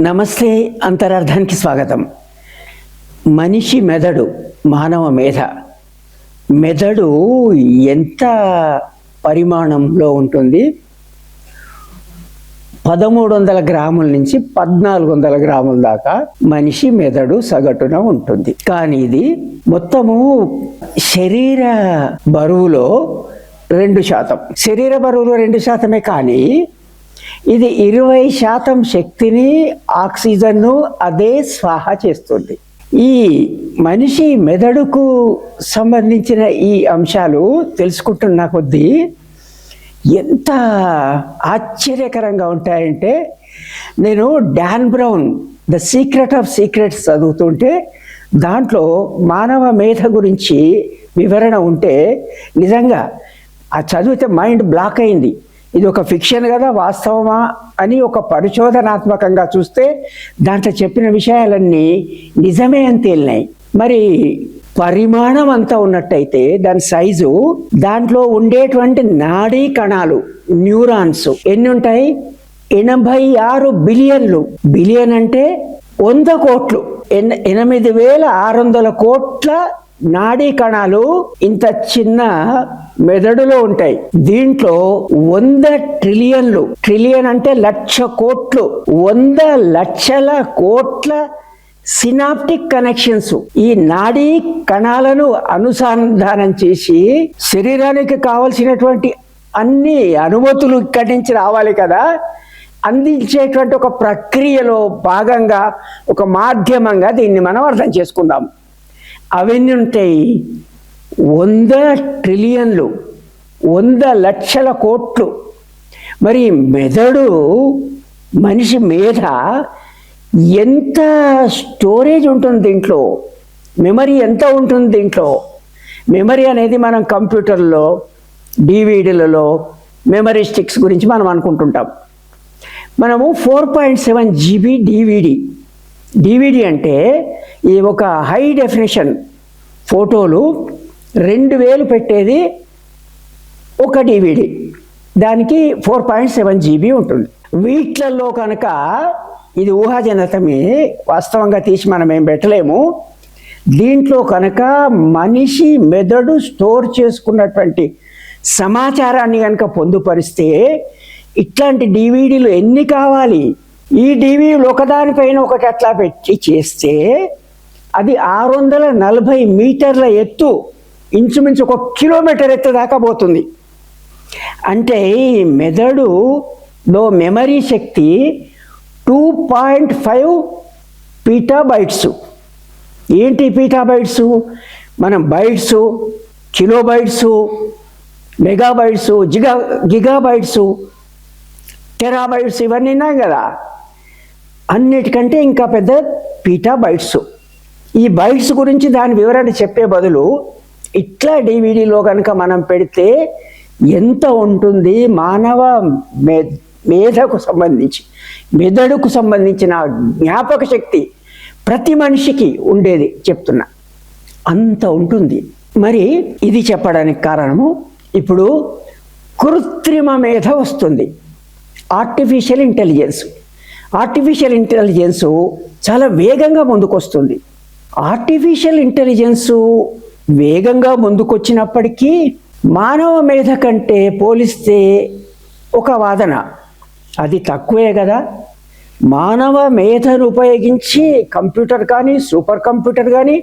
నమస్తే. అంతరార్థానికి స్వాగతం. మనిషి మెదడు, మానవ మెదడు ఎంత పరిమాణంలో ఉంటుంది? 1300 గ్రాముల నుంచి 1400 గ్రాముల దాకా మనిషి మెదడు సగటున ఉంటుంది. కానీ ఇది మొత్తము శరీర బరువులో 2%. శరీర బరువులో 2%, కానీ ఇది 20% శక్తిని, ఆక్సిజన్ను అదే స్వాహా చేస్తుంది. ఈ మనిషి మెదడుకు సంబంధించిన ఈ అంశాలు తెలుసుకుంటున్న కొద్దీ ఎంత ఆశ్చర్యకరంగా ఉంటాయంటే, నేను don brown the secret of secrets చదువుతుంటే దాంట్లో మానవ మేధ గురించి వివరణ ఉంటే నిజంగా ఆ చదివితే మైండ్ బ్లాక్ అయింది. ఇది ఒక ఫిక్షన్ కదా, వాస్తవమా అని ఒక పరిశోధనాత్మకంగా చూస్తే దాంట్లో చెప్పిన విషయాలన్నీ నిజమే అని తేలినాయి. మరి పరిమాణం అంతా ఉన్నట్టయితే దాని సైజు, దాంట్లో ఉండేటువంటి నాడీ కణాలు, న్యూరాన్స్ ఎన్ని ఉంటాయి? 86 బిలియన్లు. బిలియన్ అంటే 100 కోట్లు. 8600 కోట్ల నాడీ కణాలు ఇంత చిన్న మెదడులో ఉంటాయి. దీంట్లో 100 ట్రిలియన్లు, ట్రిలియన్ అంటే 1,00,000 కోట్లు, 100 లక్షల కోట్ల సినాప్టిక్ కనెక్షన్స్ ఈ నాడీ కణాలను అనుసంధానం చేసి శరీరానికి కావలసినటువంటి అన్ని అనుమతులు ఇక్కడి నుంచి రావాలి కదా, అందించేటువంటి ఒక ప్రక్రియలో భాగంగా, ఒక మాధ్యమంగా దీన్ని మనం అర్థం చేసుకుందాం. అవన్నీ ఉంటాయి 100 ట్రిలియన్లు, 100 లక్షల కోట్లు. మరి మెదడు, మనిషి మేధ ఎంత స్టోరేజ్ ఉంటుంది దీంట్లో, మెమరీ ఎంత ఉంటుంది దీంట్లో? మెమరీ అనేది మనం కంప్యూటర్లో, డివిడీలలో మెమరీ స్టిక్స్ గురించి మనం అనుకుంటుంటాం. మనము 4.7 GB డివిడి అంటే ఈ ఒక హై డెఫినేషన్ ఫోటోలు 2000 పెట్టేది ఒక డివిడి, దానికి 4.7 GB ఉంటుంది. వీటిలలో కనుక ఇది ఊహాజనితమే, వాస్తవంగా తీసి మనం ఏం పెట్టలేము. దీంట్లో కనుక మనిషి మెదడు స్టోర్ చేసుకున్నటువంటి సమాచారాన్ని కనుక పొందుపరిస్తే ఇట్లాంటి డివిడీలు ఎన్ని కావాలి? ఈ డివిడీలు ఒకదానిపైన ఒకటి అట్లా పెట్టి చేస్తే అది 640 మీటర్ల ఎత్తు, ఇంచుమించు 1 కిలోమీటర్ ఎత్తు దాకా పోతుంది. అంటే ఈ మెదడులో మెమరీ శక్తి 2.5 పీటాబైట్స్. ఏంటి పీటాబైట్స్? మనం bytes, kilobytes, megabytes, gigabytes, terabytes ఇవన్నీ ఉన్నాయి కదా, అన్నిటికంటే ఇంకా పెద్ద పీటాబైట్స్. ఈ బైట్స్ గురించి దాని వివరణ చెప్పే బదులు ఇట్లా డివిడీలో కనుక మనం పెడితే ఎంత ఉంటుంది? మానవ మేధకు సంబంధించి, మెదడుకు సంబంధించిన జ్ఞాపక శక్తి ప్రతి మనిషికి ఉండేది చెప్తున్నా, అంత ఉంటుంది. మరి ఇది చెప్పడానికి కారణము, ఇప్పుడు కృత్రిమ మేధ వస్తుంది, ఆర్టిఫిషియల్ ఇంటెలిజెన్స్. ఆర్టిఫిషియల్ ఇంటెలిజెన్స్ చాలా వేగంగా ముందుకొస్తుంది. ఆర్టిఫిషియల్ ఇంటెలిజెన్స్ వేగంగా ముందుకొచ్చినప్పటికీ మానవ మేధ కంటే పోలిస్తే ఒక వాదన, అది తక్కువే కదా. మానవ మేధను ఉపయోగించి కంప్యూటర్ కానీ, సూపర్ కంప్యూటర్ కానీ,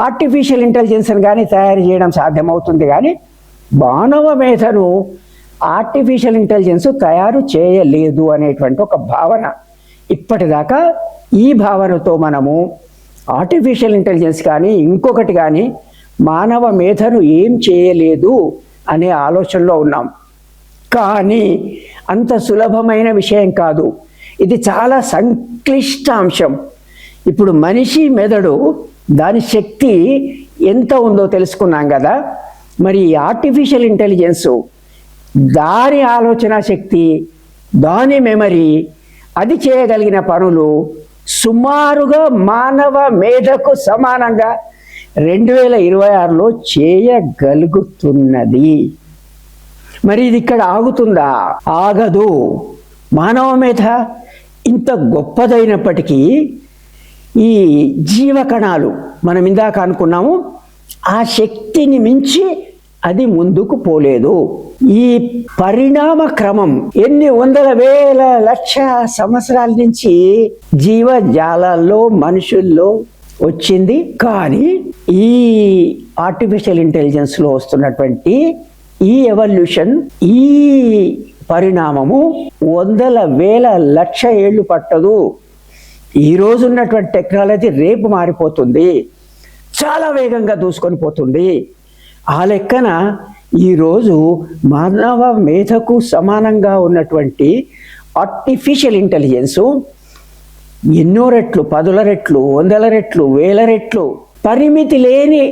ఆర్టిఫిషియల్ ఇంటెలిజెన్స్ని కానీ తయారు చేయడం సాధ్యమవుతుంది. కానీ మానవ మేధను ఆర్టిఫిషియల్ ఇంటెలిజెన్స్ తయారు చేయలేదు అనేటువంటి ఒక భావన ఇప్పటిదాకా. ఈ భావనతో మనము ఆర్టిఫిషియల్ ఇంటెలిజెన్స్ కానీ ఇంకొకటి కానీ మానవ మేధను ఏం చేయలేదు అనే ఆలోచనలో ఉన్నాం. కానీ అంత సులభమైన విషయం కాదు, ఇది చాలా సంక్లిష్ట అంశం. ఇప్పుడు మనిషి మెదడు, దాని శక్తి ఎంత ఉందో తెలుసుకున్నాం కదా. మరి ఆర్టిఫిషియల్ ఇంటెలిజెన్స్, దాని ఆలోచన శక్తి, దాని మెమరీ, అది చేయగలిగిన పనులు సుమారుగా మానవ మేధకు సమానంగా 2026లో చేయగలుగుతున్నది. మరి ఇది ఇక్కడ ఆగుతుందా? ఆగదు. మానవ మేధ ఇంత గొప్పదైనప్పటికీ ఈ జీవకణాలు మనం ఇందాక అనుకున్నాము ఆ శక్తిని మించి అది ముందుకు పోలేదు. ఈ పరిణామ క్రమం ఎన్ని వందల వేల లక్ష సంవత్సరాల నుంచి జీవజాలాల్లో మనుషుల్లో వచ్చింది. కానీ ఈ ఆర్టిఫిషియల్ ఇంటెలిజెన్స్లో వస్తున్నటువంటి ఈ ఎవల్యూషన్, ఈ పరిణామము వందల వేల లక్ష ఏళ్ళు పట్టదు. ఈరోజు ఉన్నటువంటి టెక్నాలజీ రేపు మారిపోతుంది, చాలా వేగంగా దూసుకొని పోతుంది. ఆ లెక్కన ఈరోజు మానవ మేధకు సమానంగా ఉన్నటువంటి ఆర్టిఫిషియల్ ఇంటెలిజెన్సు ఎన్నో రెట్లు, 10 రెట్లు, 100 రెట్లు, 1000 రెట్లు పరిమితి లేని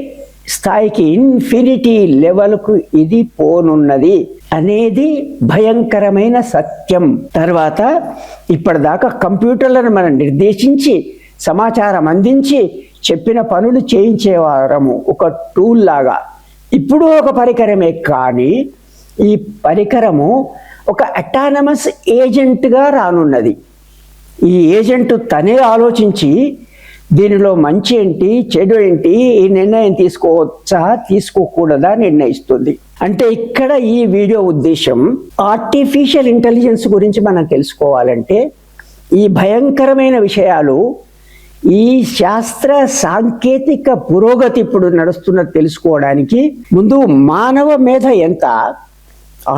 స్థాయికి, ఇన్ఫినిటీ లెవెల్కు ఇది పోనున్నది అనేది భయంకరమైన సత్యం. తర్వాత ఇప్పటిదాకా కంప్యూటర్లను మనం నిర్దేశించి సమాచారం అందించి చెప్పిన పనులు చేయించేవారము ఒక టూల్ లాగా. ఇప్పుడు ఒక పరికరమే, కానీ ఈ పరికరము ఒక అటానమస్ ఏజెంట్గా రానున్నది. ఈ ఏజెంట్ తనే ఆలోచించి దీనిలో మంచి ఏంటి, చెడు ఏంటి, ఈ నిర్ణయం తీసుకోవచ్చా తీసుకోకూడదా నిర్ణయిస్తుంది. అంటే ఇక్కడ ఈ వీడియో ఉద్దేశం ఆర్టిఫిషియల్ ఇంటెలిజెన్స్ గురించి మనం తెలుసుకోవాలంటే ఈ భయంకరమైన విషయాలు, ఈ శాస్త్ర సాంకేతిక పురోగతి ఇప్పుడు నడుస్తున్నది తెలుసుకోవడానికి ముందు మానవ మేధ ఎంత,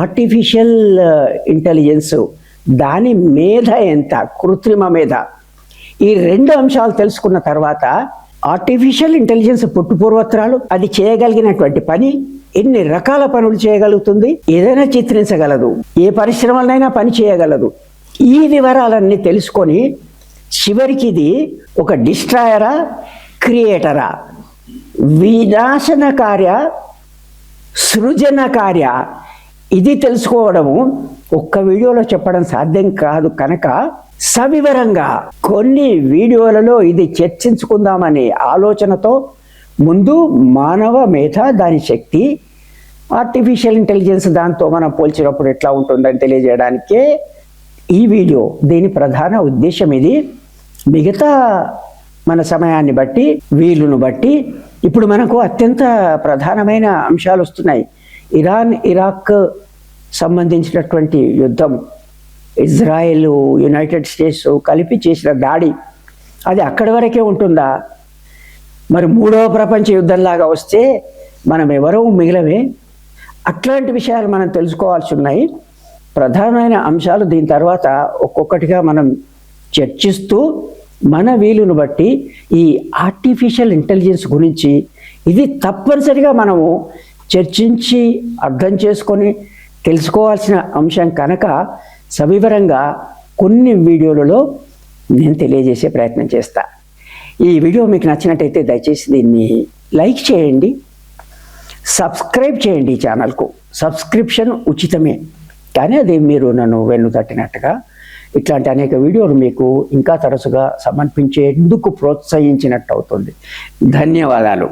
ఆర్టిఫిషియల్ ఇంటెలిజెన్స్ దాని మేధ ఎంత, కృత్రిమ మేధ, ఈ 2 అంశాలు తెలుసుకున్న తర్వాత ఆర్టిఫిషియల్ ఇంటెలిజెన్స్ పుట్టుపూర్వత్రాలు, అది చేయగలిగినటువంటి పని, ఎన్ని రకాల పనులు చేయగలుగుతుంది, ఏదైనా చిత్రించగలదు, ఏ పరిశ్రమలైనా పని చేయగలదు, ఈ వివరాలన్నీ తెలుసుకొని చివరికి ఇది ఒక డిస్ట్రాయరా, క్రియేటరా, వినాశనకార్య, సృజనకార్య, ఇది తెలుసుకోవడము ఒక్క వీడియోలో చెప్పడం సాధ్యం కాదు. కనుక సవివరంగా కొన్ని వీడియోలలో ఇది చర్చించుకుందామనే ఆలోచనతో ముందు మానవ మేధ, దాని శక్తి, ఆర్టిఫిషియల్ ఇంటెలిజెన్స్ దాంతో మనం పోల్చినప్పుడు ఎట్లా ఉంటుందని తెలియజేయడానికే ఈ వీడియో. దీని ప్రధాన ఉద్దేశం ఇది. మిగతా మన సమయాన్ని బట్టి, వీలును బట్టి ఇప్పుడు మనకు అత్యంత ప్రధానమైన అంశాలు వస్తున్నాయి. ఇరాన్ ఇరాక్ సంబంధించినటువంటి యుద్ధం, ఇజ్రాయెల్ యునైటెడ్ స్టేట్స్ కలిపి చేసిన దాడి, అది అక్కడి వరకే ఉంటుందా? మరి 3వ ప్రపంచ యుద్ధంలాగా వస్తే మనం ఎవరో మిగిలమే. అట్లాంటి విషయాలు మనం తెలుసుకోవాల్సి ఉన్నాయి. ప్రధానమైన అంశాలు దీని తర్వాత ఒక్కొక్కటిగా మనం చర్చిస్తూ మన వీలును బట్టి ఈ ఆర్టిఫిషియల్ ఇంటెలిజెన్స్ గురించి ఇది తప్పనిసరిగా మనము చర్చించి అర్థం చేసుకొని తెలుసుకోవాల్సిన అంశం కనుక సవివరంగా కొన్ని వీడియోలలో నేను తెలియజేసే ప్రయత్నం చేస్తా. ఈ వీడియో మీకు నచ్చినట్టయితే దయచేసి దీన్ని లైక్ చేయండి, సబ్స్క్రైబ్ చేయండి. ఈ ఛానల్కు సబ్స్క్రిప్షన్ ఉచితమే, కానీ అది మీరు నన్ను వెన్ను తట్టినట్టుగా ఇట్లాంటి అనేక వీడియోలు మీకు ఇంకా తరచుగా సమర్పించేందుకు ప్రోత్సహించినట్టు అవుతుంది. ధన్యవాదాలు.